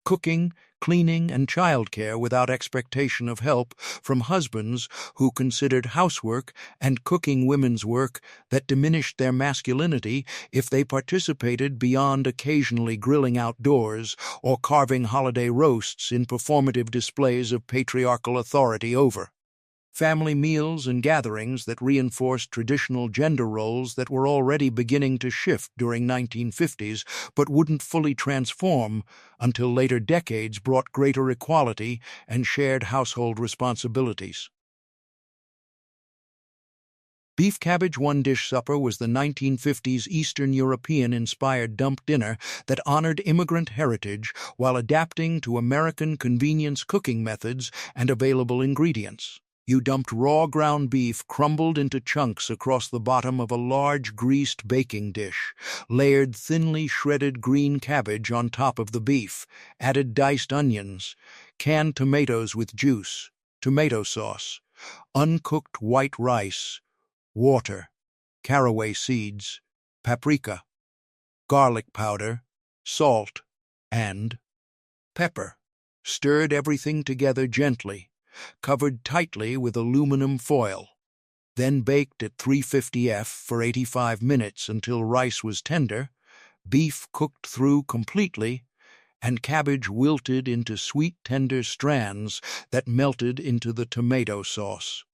Cooking, cleaning, and childcare without expectation of help from husbands who considered housework and cooking women's work that diminished their masculinity if they participated beyond occasionally grilling outdoors or carving holiday roasts in performative displays of patriarchal authority over family meals and gatherings that reinforced traditional gender roles that were already beginning to shift during 1950s but wouldn't fully transform until later decades brought greater equality and shared household responsibilities. Beef cabbage one-dish supper was the 1950s Eastern European-inspired dump dinner that honored immigrant heritage while adapting to American convenience cooking methods and available ingredients. You dumped raw ground beef crumbled into chunks across the bottom of a large greased baking dish, layered thinly shredded green cabbage on top of the beef, added diced onions, canned tomatoes with juice, tomato sauce, uncooked white rice, water, caraway seeds, paprika, garlic powder, salt, and pepper. Stirred everything together gently, covered tightly with aluminum foil, then baked at 350 F for 85 minutes until rice was tender, beef cooked through completely, and cabbage wilted into sweet tender strands that melted into the tomato sauce.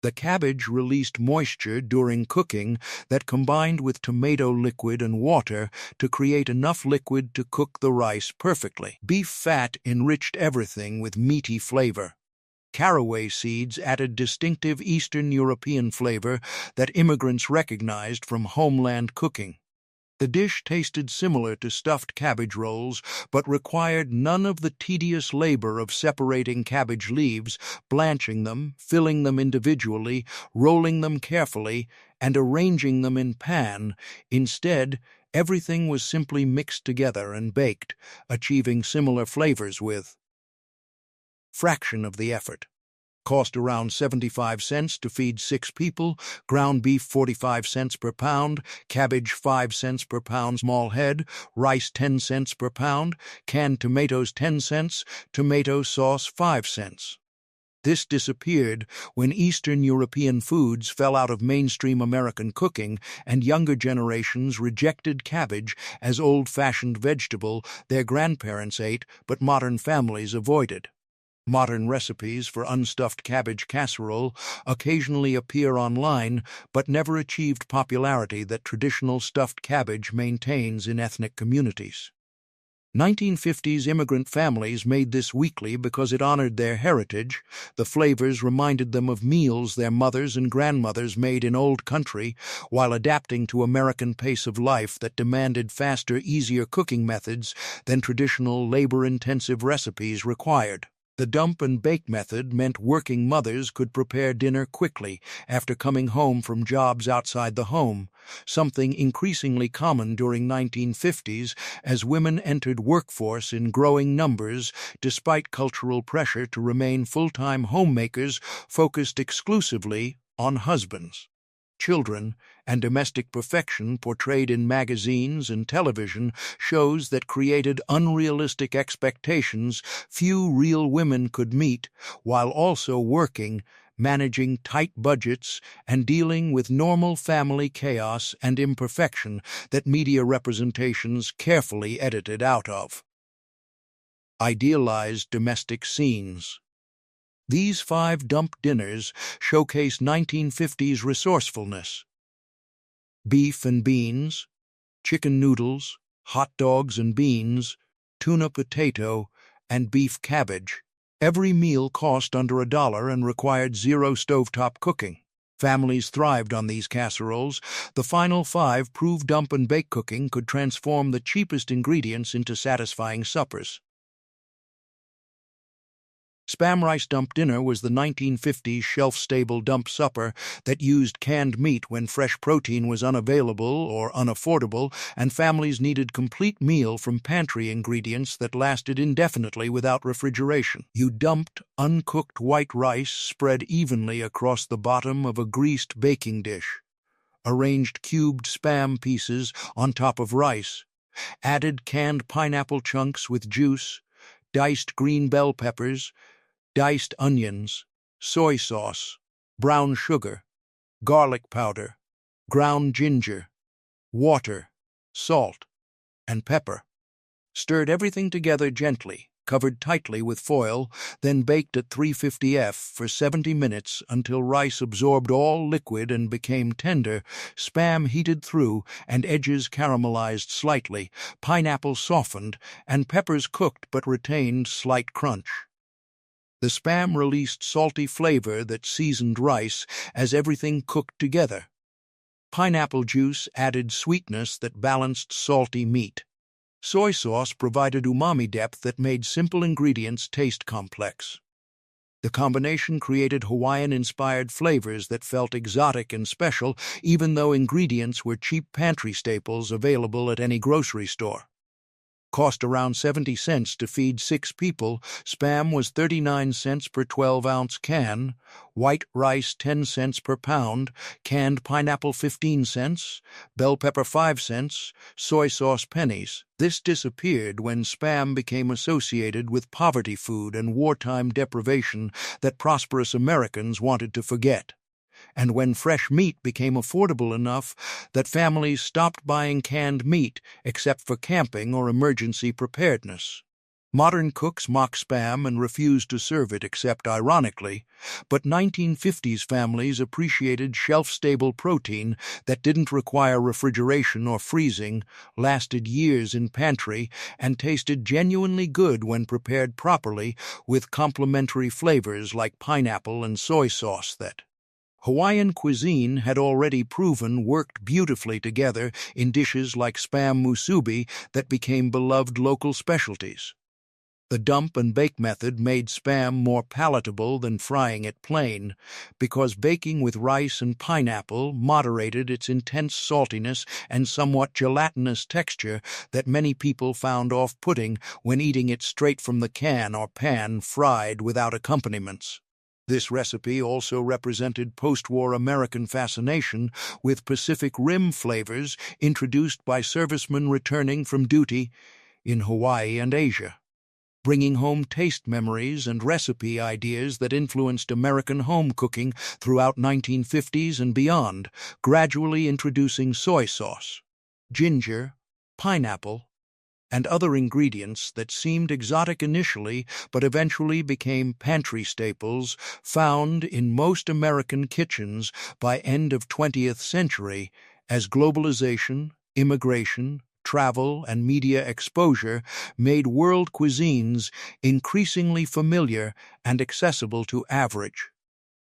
The cabbage released moisture during cooking that combined with tomato liquid and water to create enough liquid to cook the rice perfectly. Beef fat enriched everything with meaty flavor. Caraway seeds added distinctive Eastern European flavor that immigrants recognized from homeland cooking. The dish tasted similar to stuffed cabbage rolls, but required none of the tedious labor of separating cabbage leaves, blanching them, filling them individually, rolling them carefully, and arranging them in pan. Instead, everything was simply mixed together and baked, achieving similar flavors with fraction of the effort. Cost around 75 cents to feed 6 people, ground beef 45 cents per pound, cabbage 5 cents per pound small head, rice 10 cents per pound, canned tomatoes 10 cents, tomato sauce 5 cents. This disappeared when Eastern European foods fell out of mainstream American cooking and younger generations rejected cabbage as old-fashioned vegetable their grandparents ate but modern families avoided. Modern recipes for unstuffed cabbage casserole occasionally appear online but never achieved popularity that traditional stuffed cabbage maintains in ethnic communities. 1950s immigrant families made this weekly because it honored their heritage. The flavors reminded them of meals their mothers and grandmothers made in old country, while adapting to American pace of life that demanded faster, easier cooking methods than traditional labor-intensive recipes required. The dump and bake method meant working mothers could prepare dinner quickly after coming home from jobs outside the home, something increasingly common during 1950s as women entered workforce in growing numbers despite cultural pressure to remain full-time homemakers focused exclusively on husbands. Children, and domestic perfection portrayed in magazines and television shows that created unrealistic expectations few real women could meet, while also working, managing tight budgets, and dealing with normal family chaos and imperfection that media representations carefully edited out of. Idealized domestic scenes. These 5 dump dinners showcase 1950s resourcefulness. Beef and beans, chicken noodles, hot dogs and beans, tuna potato, and beef cabbage. Every meal cost under $1 and required zero stovetop cooking. Families thrived on these casseroles. The final 5 proved dump and bake cooking could transform the cheapest ingredients into satisfying suppers. Spam rice dump dinner was the 1950s shelf-stable dump supper that used canned meat when fresh protein was unavailable or unaffordable, and families needed complete meal from pantry ingredients that lasted indefinitely without refrigeration. You dumped uncooked white rice spread evenly across the bottom of a greased baking dish, arranged cubed Spam pieces on top of rice, added canned pineapple chunks with juice, diced green bell peppers, diced onions, soy sauce, brown sugar, garlic powder, ground ginger, water, salt, and pepper. Stirred everything together gently, covered tightly with foil, then baked at 350 F for 70 minutes until rice absorbed all liquid and became tender, Spam heated through and edges caramelized slightly, pineapple softened, and peppers cooked but retained slight crunch. The Spam released salty flavor that seasoned rice as everything cooked together. Pineapple juice added sweetness that balanced salty meat. Soy sauce provided umami depth that made simple ingredients taste complex. The combination created Hawaiian-inspired flavors that felt exotic and special, even though ingredients were cheap pantry staples available at any grocery store. Cost around 70 cents to feed 6 people, Spam was 39 cents per 12-ounce can, white rice 10 cents per pound, canned pineapple 15 cents, bell pepper 5 cents, soy sauce pennies. This disappeared when Spam became associated with poverty food and wartime deprivation that prosperous Americans wanted to forget, and when fresh meat became affordable enough that families stopped buying canned meat except for camping or emergency preparedness. Modern cooks mock Spam and refuse to serve it except ironically, but 1950s families appreciated shelf-stable protein that didn't require refrigeration or freezing, lasted years in pantry, and tasted genuinely good when prepared properly with complementary flavors like pineapple and soy sauce that Hawaiian cuisine had already proven worked beautifully together in dishes like Spam musubi that became beloved local specialties. The dump and bake method made Spam more palatable than frying it plain, because baking with rice and pineapple moderated its intense saltiness and somewhat gelatinous texture that many people found off-putting when eating it straight from the can or pan fried without accompaniments. This recipe also represented post-war American fascination with Pacific Rim flavors introduced by servicemen returning from duty in Hawaii and Asia. bringing home taste memories and recipe ideas that influenced American home cooking throughout 1950s and beyond, gradually introducing soy sauce, ginger, pineapple, and other ingredients that seemed exotic initially but eventually became pantry staples found in most American kitchens by end of 20th century as globalization, immigration, travel, and media exposure made world cuisines increasingly familiar and accessible to average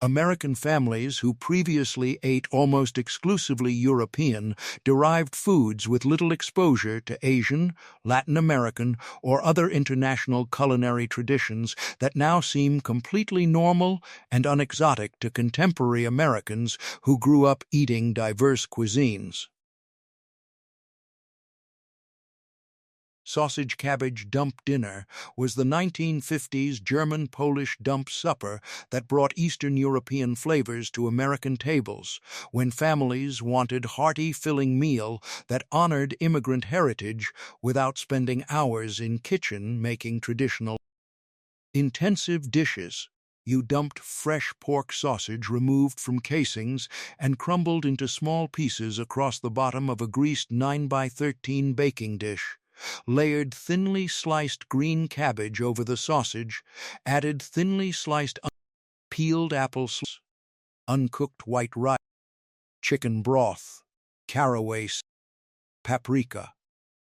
American families who previously ate almost exclusively European-derived foods with little exposure to Asian, Latin American, or other international culinary traditions that now seem completely normal and unexotic to contemporary Americans who grew up eating diverse cuisines. Sausage cabbage dump dinner was the 1950s German-Polish dump supper that brought Eastern European flavors to American tables when families wanted hearty, filling meal that honored immigrant heritage without spending hours in kitchen making traditional intensive dishes. You dumped fresh pork sausage removed from casings and crumbled into small pieces across the bottom of a greased 9x13 baking dish. Layered thinly sliced green cabbage over the sausage, added thinly sliced peeled apple slices, uncooked white rice, chicken broth, caraway, paprika,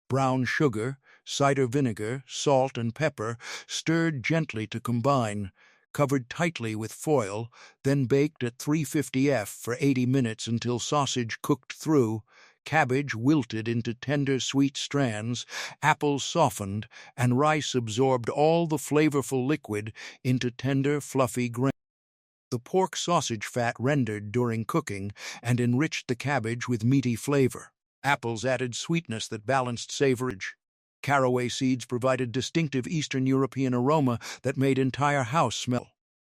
brown sugar, cider vinegar, salt, and pepper, stirred gently to combine, covered tightly with foil, then baked at 350 F for 80 minutes until sausage cooked through, cabbage wilted into tender sweet strands, apples softened, and rice absorbed all the flavorful liquid into tender, fluffy grains. The pork sausage fat rendered during cooking and enriched the cabbage with meaty flavor. Apples added sweetness that balanced savorage. Caraway seeds provided distinctive Eastern European aroma that made entire house smell.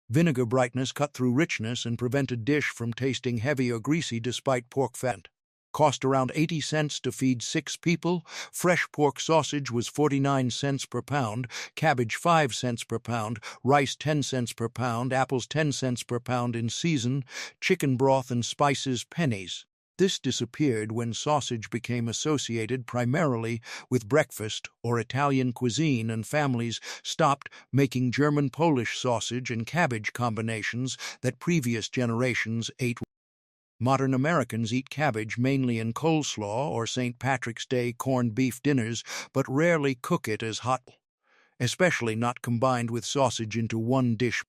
Vinegar brightness cut through richness and prevented dish from tasting heavy or greasy despite pork fat. Cost around 80 cents to feed 6 people. Fresh pork sausage was 49 cents per pound, cabbage 5 cents per pound, rice 10 cents per pound, apples 10 cents per pound in season, chicken broth and spices pennies. This disappeared when sausage became associated primarily with breakfast or Italian cuisine and families stopped making German-Polish sausage and cabbage combinations that previous generations ate. Modern Americans eat cabbage mainly in coleslaw or St. Patrick's Day corned beef dinners, but rarely cook it as hot, especially not combined with sausage into one dish.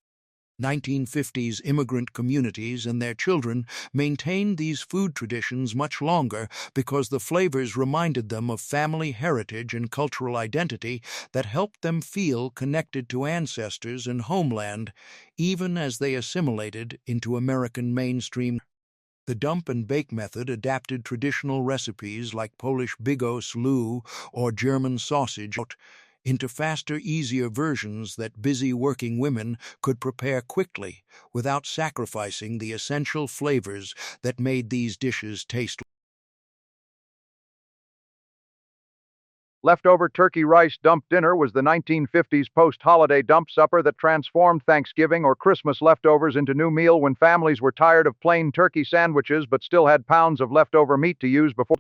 1950s immigrant communities and their children maintained these food traditions much longer because the flavors reminded them of family heritage and cultural identity that helped them feel connected to ancestors and homeland, even as they assimilated into American mainstream. The dump and bake method adapted traditional recipes like Polish bigos lou or German sausage into faster, easier versions that busy working women could prepare quickly without sacrificing the essential flavors that made these dishes taste. Leftover turkey rice dump dinner was the 1950s post-holiday dump supper that transformed Thanksgiving or Christmas leftovers into new meal when families were tired of plain turkey sandwiches but still had pounds of leftover meat to use before.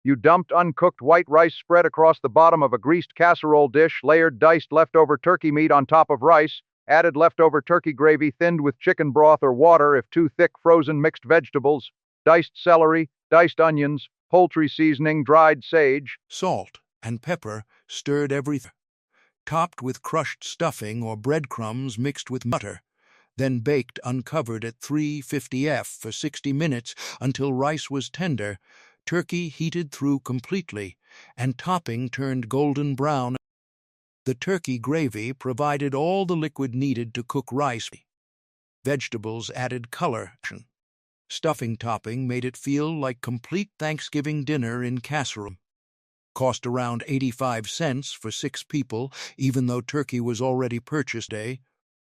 You dumped uncooked white rice spread across the bottom of a greased casserole dish, layered diced leftover turkey meat on top of rice, added leftover turkey gravy thinned with chicken broth or water if too thick, frozen mixed vegetables, diced celery, diced onions, poultry seasoning, dried sage, Salt and pepper stirred everything, topped with crushed stuffing or breadcrumbs mixed with butter, then baked uncovered at 350 F for 60 minutes until rice was tender, turkey heated through completely, and topping turned golden brown. The turkey gravy provided all the liquid needed to cook rice. Vegetables added color. Stuffing topping made it feel like complete Thanksgiving dinner in casserole. Cost around 85 cents for 6 people, even though turkey was already purchased.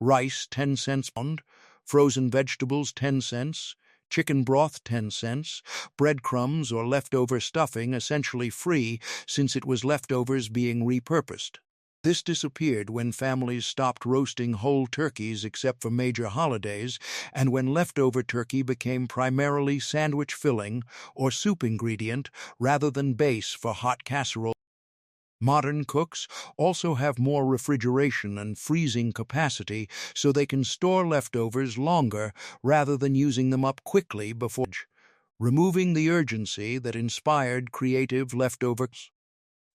Rice 10 cents pound, frozen vegetables 10 cents, chicken broth 10 cents, breadcrumbs or leftover stuffing essentially free since it was leftovers being repurposed. This disappeared when families stopped roasting whole turkeys except for major holidays, and when leftover turkey became primarily sandwich filling or soup ingredient rather than base for hot casserole. Modern cooks also have more refrigeration and freezing capacity so they can store leftovers longer rather than using them up quickly before, removing the urgency that inspired creative leftovers.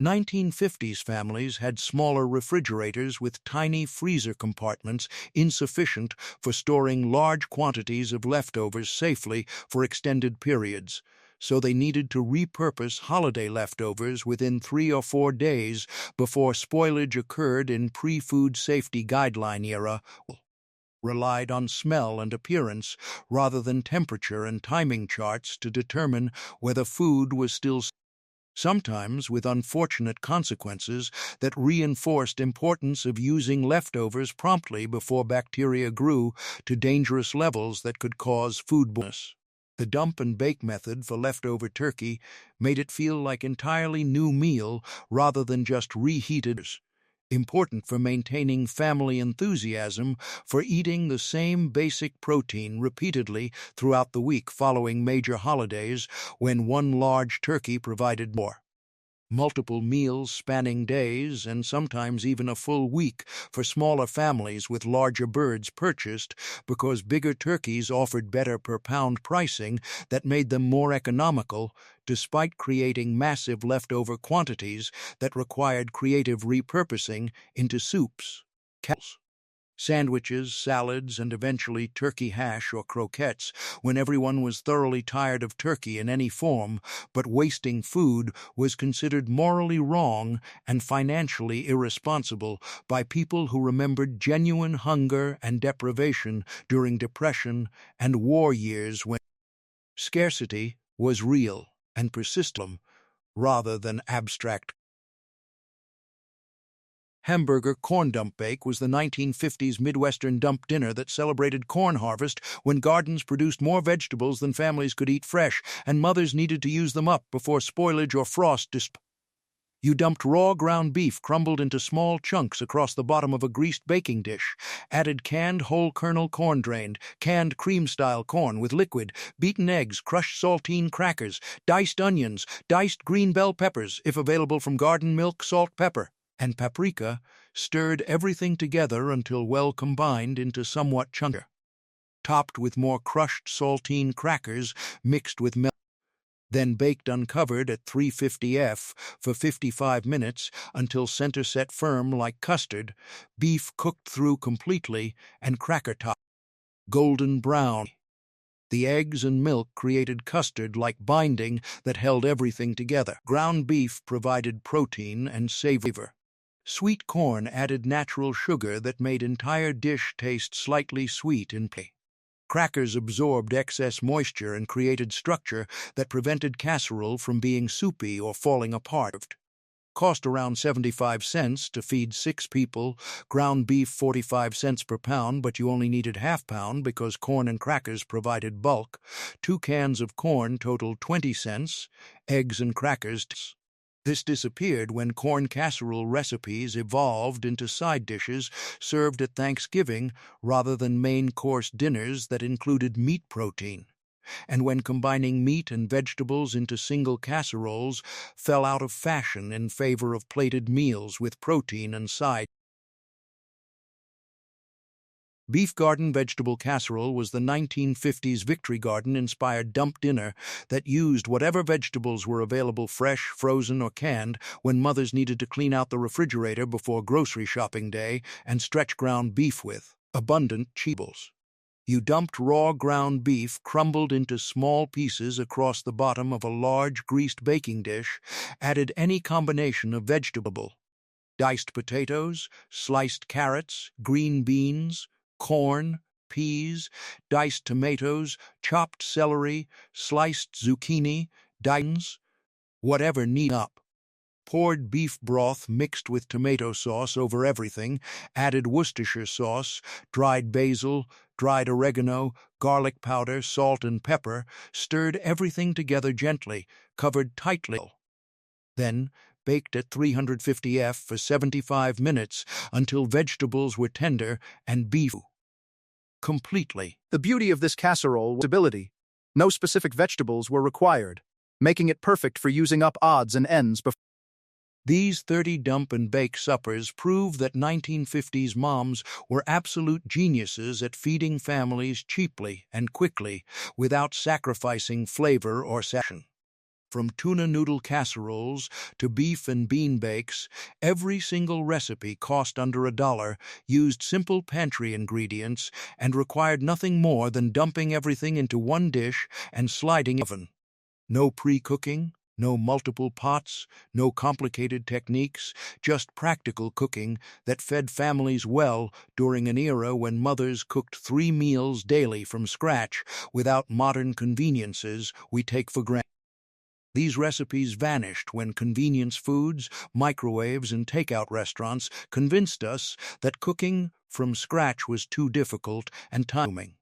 1950s families had smaller refrigerators with tiny freezer compartments insufficient for storing large quantities of leftovers safely for extended periods, so they needed to repurpose holiday leftovers within 3 or 4 days before spoilage occurred in pre-food safety guideline era. Relied on smell and appearance rather than temperature and timing charts to determine whether food was still, sometimes with unfortunate consequences that reinforced importance of using leftovers promptly before bacteria grew to dangerous levels that could cause foodborne. The dump and bake method for leftover turkey made it feel like entirely new meal rather than just reheated, important for maintaining family enthusiasm for eating the same basic protein repeatedly throughout the week following major holidays when one large turkey provided more. Multiple meals spanning days and sometimes even a full week for smaller families with larger birds purchased because bigger turkeys offered better per-pound pricing that made them more economical despite creating massive leftover quantities that required creative repurposing into soups, sandwiches, salads, and eventually turkey hash or croquettes when everyone was thoroughly tired of turkey in any form, but wasting food was considered morally wrong and financially irresponsible by people who remembered genuine hunger and deprivation during Depression and war years when scarcity was real and persistent rather than abstract. Hamburger corn dump bake was the 1950s Midwestern dump dinner that celebrated corn harvest when gardens produced more vegetables than families could eat fresh, and mothers needed to use them up before spoilage or frost You dumped raw ground beef crumbled into small chunks across the bottom of a greased baking dish, added canned whole kernel corn drained, canned cream-style corn with liquid, beaten eggs, crushed saltine crackers, diced onions, diced green bell peppers, if available from garden milk, salt, pepper, and paprika, stirred everything together until well combined into somewhat chunkier. Topped with more crushed saltine crackers mixed with milk, then baked uncovered at 350 F for 55 minutes until center set firm like custard, beef cooked through completely, and cracker top golden brown. The eggs and milk created custard-like binding that held everything together. Ground beef provided protein and savor. Sweet corn added natural sugar that made entire dish taste slightly sweet in play. Crackers absorbed excess moisture and created structure that prevented casserole from being soupy or falling apart. Cost around 75 cents to feed 6 people, ground beef 45 cents per pound, but you only needed half pound because corn and crackers provided bulk. 2 cans of corn totaled 20 cents, eggs and crackers. This disappeared when corn casserole recipes evolved into side dishes served at Thanksgiving rather than main course dinners that included meat protein, and when combining meat and vegetables into single casseroles fell out of fashion in favor of plated meals with protein and side. Beef Garden Vegetable Casserole was the 1950s Victory Garden-inspired dump dinner that used whatever vegetables were available fresh, frozen, or canned when mothers needed to clean out the refrigerator before grocery shopping day and stretch ground beef with abundant cheebles. You dumped raw ground beef crumbled into small pieces across the bottom of a large greased baking dish, added any combination of vegetable, diced potatoes, sliced carrots, green beans, corn, peas, diced tomatoes, chopped celery, sliced zucchini, diced, whatever needed up. Poured beef broth mixed with tomato sauce over everything, added Worcestershire sauce, dried basil, dried oregano, garlic powder, salt, and pepper, stirred everything together gently, covered tightly. Then baked at 350 F for 75 minutes until vegetables were tender and beef completely. The beauty of this casserole was stability. No specific vegetables were required, making it perfect for using up odds and ends before. These 30 dump and bake suppers prove that 1950s moms were absolute geniuses at feeding families cheaply and quickly without sacrificing flavor or session. From tuna noodle casseroles to beef and bean bakes, every single recipe cost under $1, used simple pantry ingredients, and required nothing more than dumping everything into one dish and sliding in the oven. No pre-cooking, no multiple pots, no complicated techniques, just practical cooking that fed families well during an era when mothers cooked 3 meals daily from scratch without modern conveniences we take for granted. These recipes vanished when convenience foods, microwaves, and takeout restaurants convinced us that cooking from scratch was too difficult and time-consuming.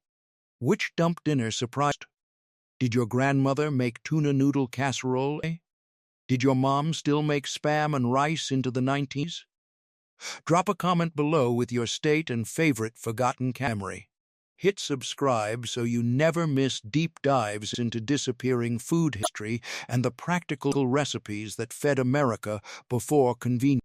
Which dump dinner surprised? Did your grandmother make tuna noodle casserole? Did your mom still make spam and rice into the 90s? Drop a comment below with your state and favorite forgotten memory. Hit subscribe so you never miss deep dives into disappearing food history and the practical recipes that fed America before convenience.